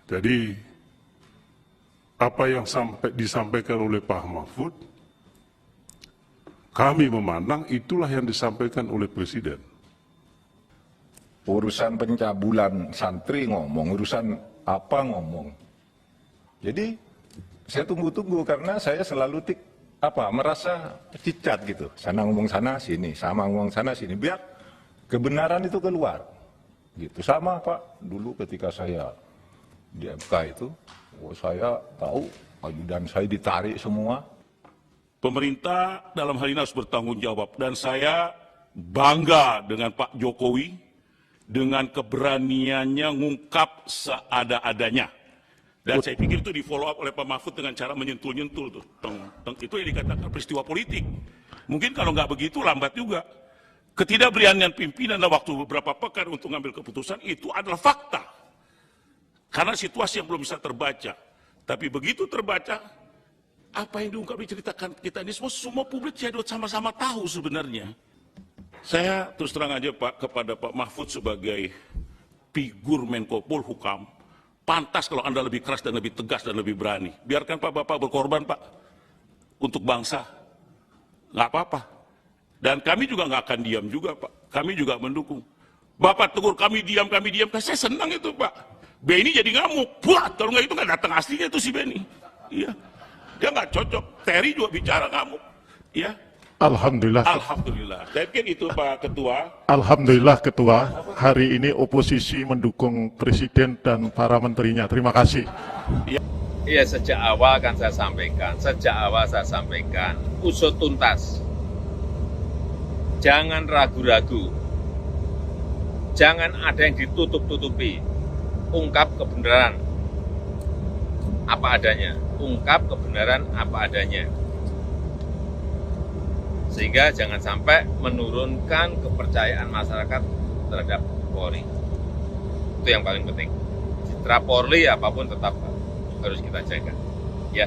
Jadi apa yang disampaikan oleh Pak Mahfud, kami memandang itulah yang disampaikan oleh Presiden. Urusan pencabulan santri ngomong, urusan apa ngomong. Jadi saya tunggu-tunggu karena saya selalu merasa cicat gitu. Sana ngomong sana sini, sama ngomong sana sini. Biar kebenaran itu keluar. Gitu. Sama Pak, dulu ketika saya di MK itu, saya tahu ajudan saya ditarik semua. Pemerintah dalam hal ini harus bertanggung jawab, dan saya bangga dengan Pak Jokowi dengan keberaniannya ngungkap seada-adanya. Dan saya pikir itu di follow up oleh Pak Mahfud dengan cara menyentul-nyentul tuh. Itu yang dikatakan peristiwa politik. Mungkin kalau nggak begitu lambat juga. Ketidakberanian pimpinan dalam waktu beberapa pekan untuk mengambil keputusan itu adalah fakta. Karena situasi yang belum bisa terbaca. Tapi begitu terbaca, apa yang diungkap diceritakan kita ini semua publik jadi sama-sama tahu sebenarnya. Saya terus terang aja Pak kepada Pak Mahfud sebagai figur Menko Polhukam, pantas kalau Anda lebih keras dan lebih tegas dan lebih berani. Biarkan Pak Bapak berkorban Pak untuk bangsa, nggak apa-apa. Dan kami juga nggak akan diam juga Pak. Kami juga mendukung. Bapak tegur kami diam. Saya senang itu Pak. Benny jadi ngamuk. Buat kalau nggak itu nggak datang aslinya itu si Benny. Iya, dia nggak cocok. Terry juga bicara ngamuk. Iya. Alhamdulillah. Alhamdulillah. Saya pikir itu Pak Ketua. Alhamdulillah Ketua, hari ini oposisi mendukung Presiden dan para menterinya. Terima kasih. Iya, sejak awal kan saya sampaikan, usut tuntas. Jangan ragu-ragu. Jangan ada yang ditutup-tutupi. Ungkap kebenaran apa adanya. Ungkap kebenaran apa adanya. Sehingga jangan sampai menurunkan kepercayaan masyarakat terhadap Polri. Itu yang paling penting. Citra Polri apapun tetap harus kita jaga. Ya.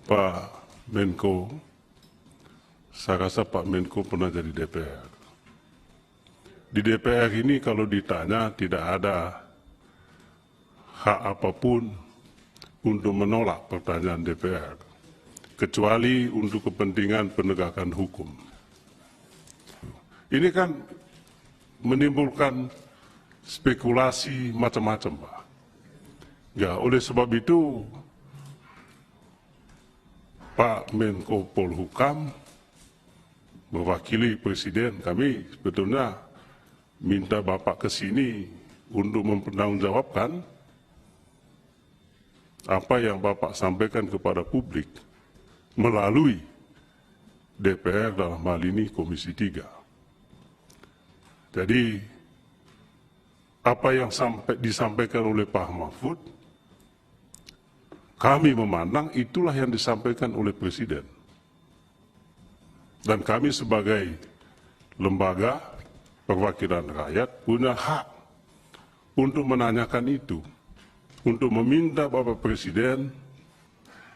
Pak Menko, saya rasa Pak Menko pernah jadi DPR. Di DPR ini kalau ditanya tidak ada hak apapun untuk menolak pertanyaan DPR, kecuali untuk kepentingan penegakan hukum. Ini kan menimbulkan spekulasi macam-macam, Pak. Ya, oleh sebab itu, Pak Menko Polhukam mewakili Presiden, kami sebetulnya minta Bapak ke sini untuk mempertanggungjawabkan apa yang Bapak sampaikan kepada publik melalui DPR dalam hal ini Komisi 3. Jadi apa yang disampaikan oleh Pak Mahfud, kami memandang itulah yang disampaikan oleh Presiden. Dan kami sebagai lembaga perwakilan rakyat punya hak untuk menanyakan itu, untuk meminta Bapak Presiden.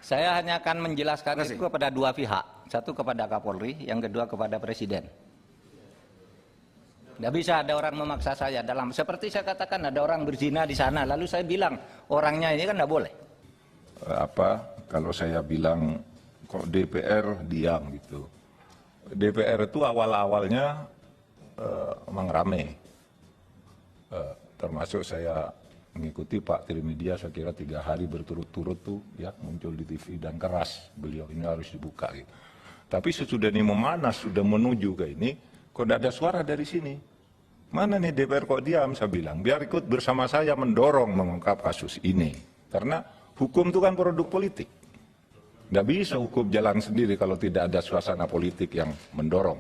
Saya hanya akan menjelaskan itu kepada dua pihak, satu kepada Kapolri, yang kedua kepada Presiden. Tidak bisa ada orang memaksa saya dalam, seperti saya katakan ada orang berzina di sana, lalu saya bilang orangnya ini kan tidak boleh. Kalau saya bilang kok DPR diam gitu. DPR itu awal-awalnya memang rame. Termasuk saya mengikuti Pak Trimedia, saya kira 3 hari berturut-turut tuh ya muncul di TV dan keras beliau ini harus dibuka gitu. Tapi sesudah ini memanas, sudah menuju ke ini, kok tidak ada suara dari sini. Mana nih DPR kok diam? Saya bilang biar ikut bersama saya mendorong mengungkap kasus ini. Karena hukum itu kan produk politik. Tidak bisa hukum jalan sendiri kalau tidak ada suasana politik yang mendorong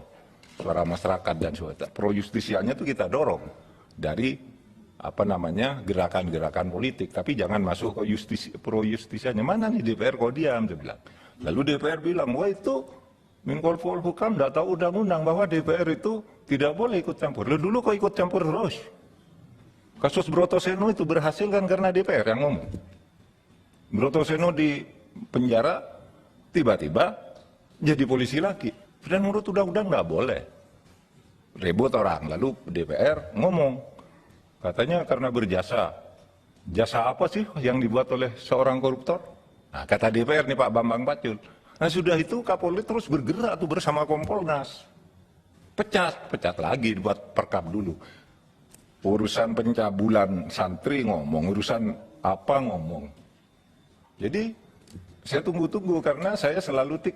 suara masyarakat dan suara. Pro justisianya itu kita dorong dari gerakan-gerakan politik. Tapi jangan masuk ke pro justisianya. Mana nih DPR kok diam? Saya bilang. Lalu DPR bilang, wah itu Menko Polhukam tidak tahu undang-undang bahwa DPR itu tidak boleh ikut campur. Lalu dulu kok ikut campur terus? Kasus Brotoseno itu berhasil kan karena DPR yang ngomong. Brotoseno di penjara, tiba-tiba jadi polisi lagi. Dan menurut undang-undang nggak boleh. Ribut orang, lalu DPR ngomong, katanya karena berjasa. Jasa apa sih yang dibuat oleh seorang koruptor? Nah, kata DPR nih Pak Bambang Pacul. Nah sudah itu Kapolri terus bergerak tuh bersama Kompolnas. Pecat lagi dibuat perkap dulu. Urusan pencabulan santri ngomong, urusan apa ngomong. Jadi saya tunggu-tunggu karena saya selalu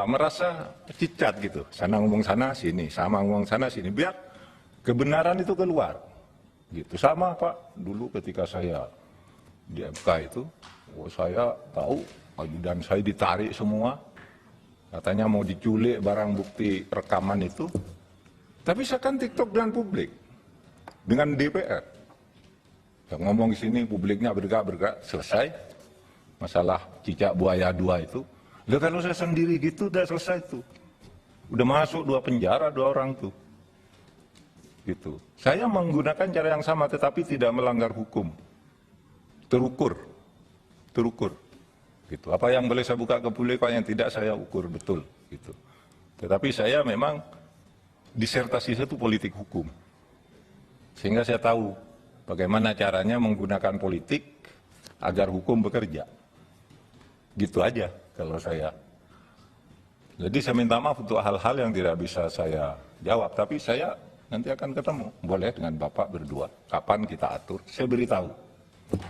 merasa cicat gitu. Sana ngomong sana sini, sama ngomong sana sini. Biar kebenaran itu keluar. Gitu. Sama Pak, dulu ketika saya di MK itu, saya tahu ajudan saya ditarik semua. Katanya mau diculik barang bukti rekaman itu. Tapi saya kan TikTok dengan publik. Dengan DPR. Yang ngomong di sini publiknya bergerak, selesai. Masalah cicak buaya 2 itu. Lah kalau saya sendiri gitu udah selesai tuh. Udah masuk 2 penjara 2 orang tuh. Gitu. Saya menggunakan cara yang sama tetapi tidak melanggar hukum. Terukur. Gitu. Apa yang boleh saya buka ke publik, apa yang tidak saya ukur betul gitu. Tetapi saya memang disertasi saya itu politik hukum. Sehingga saya tahu bagaimana caranya menggunakan politik agar hukum bekerja. Gitu aja kalau saya. Jadi saya minta maaf untuk hal-hal yang tidak bisa saya jawab, tapi saya nanti akan ketemu, boleh dengan Bapak berdua. Kapan kita atur, saya beritahu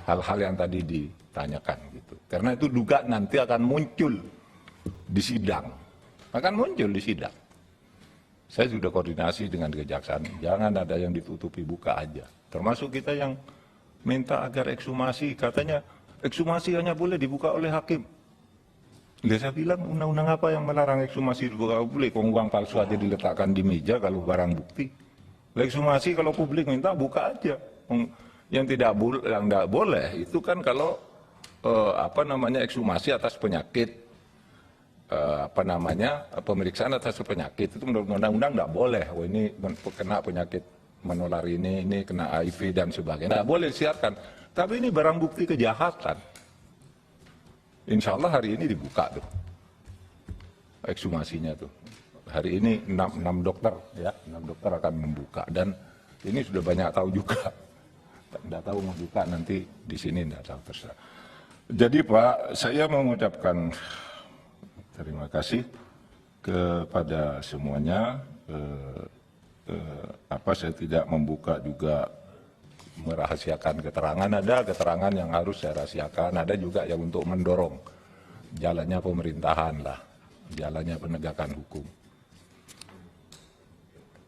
hal-hal yang tadi ditanyakan gitu. Karena itu duga nanti akan muncul di sidang. Saya sudah koordinasi dengan kejaksaan, jangan ada yang ditutupi buka aja. Termasuk kita yang minta agar ekshumasi, katanya ekshumasi hanya boleh dibuka oleh hakim. Saya bilang undang-undang apa yang melarang ekshumasi dibuka publik? Uang palsu aja diletakkan di meja kalau barang bukti. Ekshumasi kalau publik minta buka aja. Yang tidak boleh itu kan kalau ekshumasi atas penyakit, pemeriksaan atas penyakit itu menurut undang-undang tidak boleh. Oh ini kena penyakit menular ini kena HIV dan sebagainya. Tidak boleh disiarkan. Tapi ini barang bukti kejahatan. Insya Allah hari ini dibuka tuh ekshumasinya tuh. Hari ini 6 dokter ya, 6 dokter akan membuka dan ini sudah banyak tahu juga. Tidak tahu mau buka nanti di sini tidak tahu terserah. Jadi Pak, saya mengucapkan terima kasih kepada semuanya. Saya tidak membuka juga merahasiakan keterangan. Ada keterangan yang harus saya rahasiakan, ada juga yang untuk mendorong jalannya pemerintahan lah, jalannya penegakan hukum.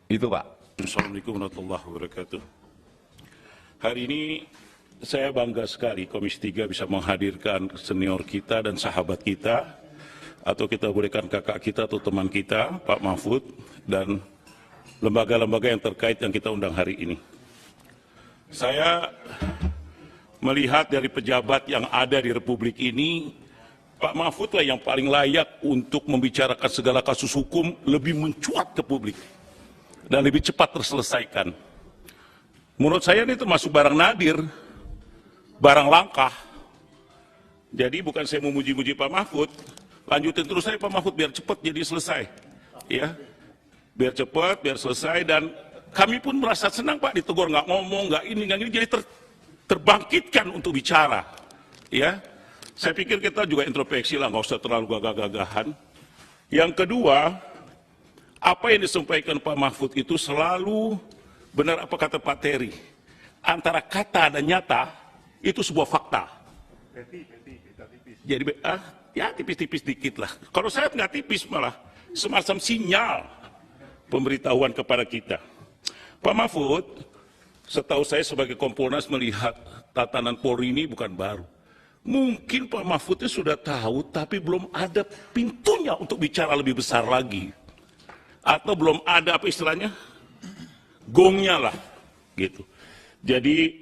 Itu Pak. Assalamualaikum warahmatullahi wabarakatuh. Hari ini saya bangga sekali Komisi 3 bisa menghadirkan senior kita dan sahabat kita, atau kita bolehkan kakak kita atau teman kita, Pak Mahfud, dan lembaga-lembaga yang terkait yang kita undang hari ini. Saya melihat dari pejabat yang ada di Republik ini, Pak Mahfud lah yang paling layak untuk membicarakan segala kasus hukum lebih mencuat ke publik dan lebih cepat terselesaikan. Menurut saya ini termasuk barang nadir, barang langka. Jadi bukan saya memuji-muji Pak Mahfud, lanjutin terus saya Pak Mahfud biar cepat jadi selesai. Ya, biar cepat, biar selesai, dan kami pun merasa senang Pak ditegur, nggak ngomong, nggak ini, jadi terbangkitkan untuk bicara. Ya, saya pikir kita juga introspeksi lah, nggak usah terlalu gagah-gagahan. Yang kedua, apa yang disampaikan Pak Mahfud itu selalu benar apa kata Pak Terry. Antara kata dan nyata itu sebuah fakta. Jadi ya tipis-tipis dikit lah. Kalau saya nggak tipis malah semacam sinyal pemberitahuan kepada kita. Pak Mahfud, setahu saya sebagai Kompolnas melihat tatanan Polri ini bukan baru. Mungkin Pak Mahfud itu sudah tahu, tapi belum ada pintunya untuk bicara lebih besar lagi. Atau belum ada apa istilahnya, gongnya lah, gitu. Jadi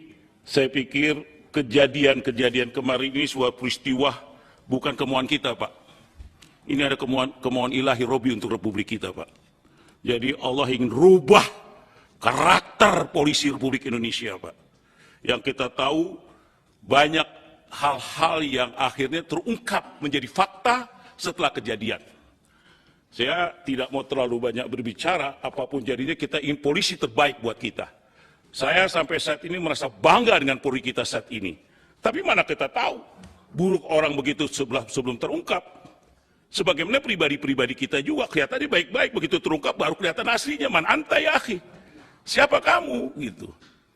saya pikir kejadian-kejadian kemarin ini sebuah peristiwa bukan kemauan kita, Pak. Ini ada kemauan ilahi Robi untuk Republik kita, Pak. Jadi Allah ingin rubah karakter polisi Republik Indonesia, Pak. Yang kita tahu banyak hal-hal yang akhirnya terungkap menjadi fakta setelah kejadian. Saya tidak mau terlalu banyak berbicara, apapun jadinya kita ingin polisi terbaik buat kita. Saya sampai saat ini merasa bangga dengan Polri kita saat ini. Tapi mana kita tahu, buruk orang begitu sebelum terungkap. Sebagaimana pribadi-pribadi kita juga kelihatannya baik-baik, begitu terungkap baru kelihatan aslinya. Man anta ya akhi, siapa kamu gitu.